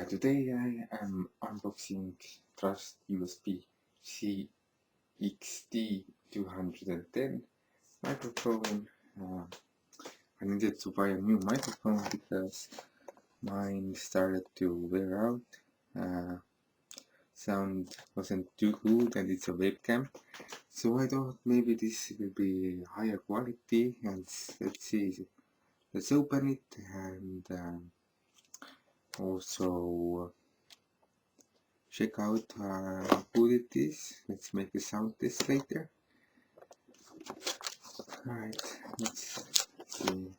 Today I am unboxing Trust USB GXT 210 microphone. I needed to buy a new microphone because mine started to wear out. Sound wasn't too good and it's a webcam. So I thought maybe this will be higher quality, and let's see. Let's open it and also check out how good it is. Let's make a sound test later. Alright, let's see.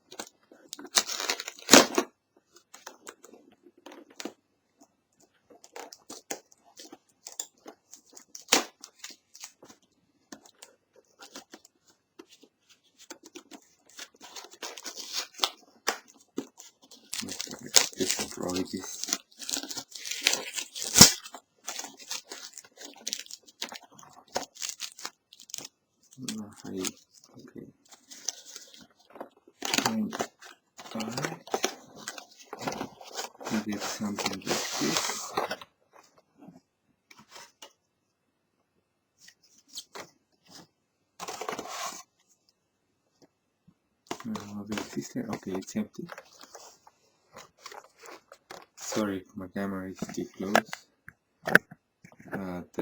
Let's destroy this. Okay. And alright, we get something like this. Okay, it's empty. Sorry, my camera is too close, but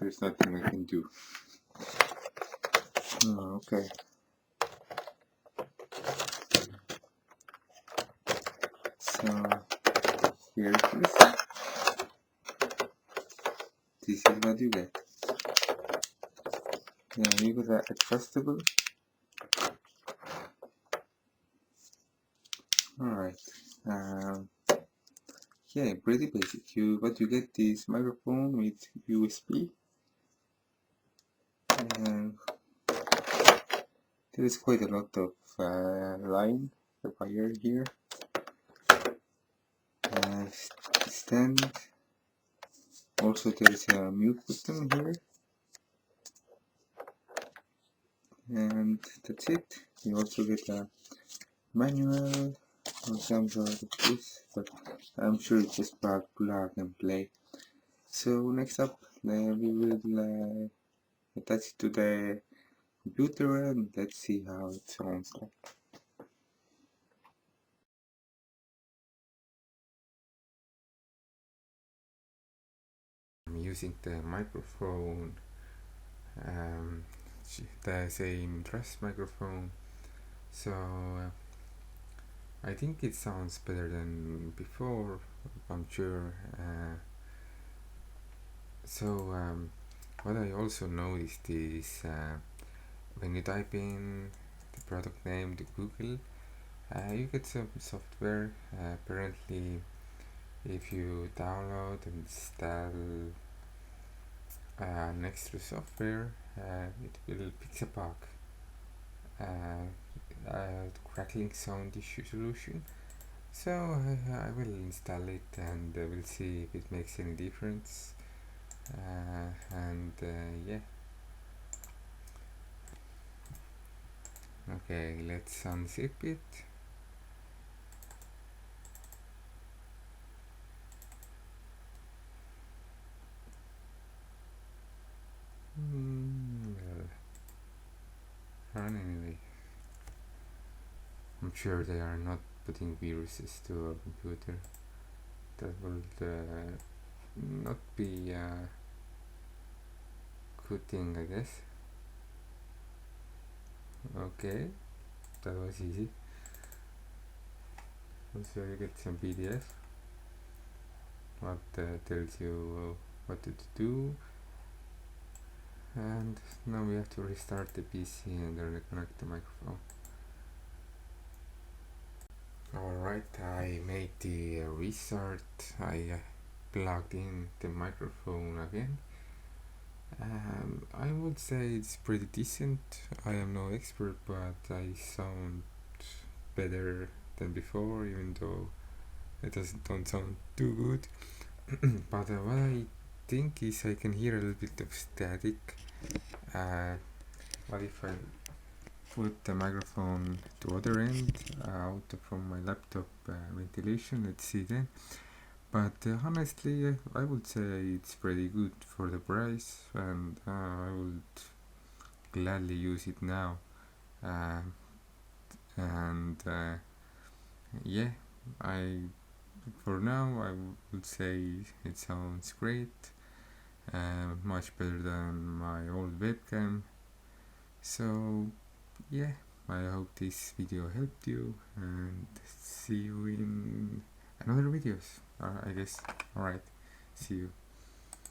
there's nothing I can do. Okay. So here it is. This is what you get. Yeah, you got an adjustable. Alright. Yeah, pretty basic. What you get is microphone with USB, and there is quite a lot of line, the wire here. Stand. Also, there is a mute button here, and that's it. You also get a manual or something like this, but I'm sure it's just plug and play. So next up, we will attach it to the computer and let's see how it sounds like. I'm using the microphone, the same Trust microphone, so I think it sounds better than before, I'm sure. What I also noticed is when you type in the product name to Google, you get some software. Apparently, if you download and install an extra software, it will fix a bug, crackling sound issue solution. So I will install it and we'll see if it makes any difference. Yeah. Okay, let's unzip it. Well, run anyway. I'm sure they are not putting viruses to a computer. That will not be a good thing, I guess. Okay, that was easy. Also, you get some PDF what tells you what to do, and now we have to restart the PC and reconnect the microphone. Alright, I made the restart. I plugged in the microphone again. I would say it's pretty decent. I am no expert, but I sound better than before, even though it don't sound too good. But what I think is I can hear a little bit of static. What if I put the microphone to other end out from my laptop ventilation? Let's see then. but honestly, I would say it's pretty good for the price, and I would gladly use it now. Um, and yeah, I for now I would say it sounds great, much better than my old webcam. So yeah, I hope this video helped you, and see you in another videos. I guess. Alright, see you.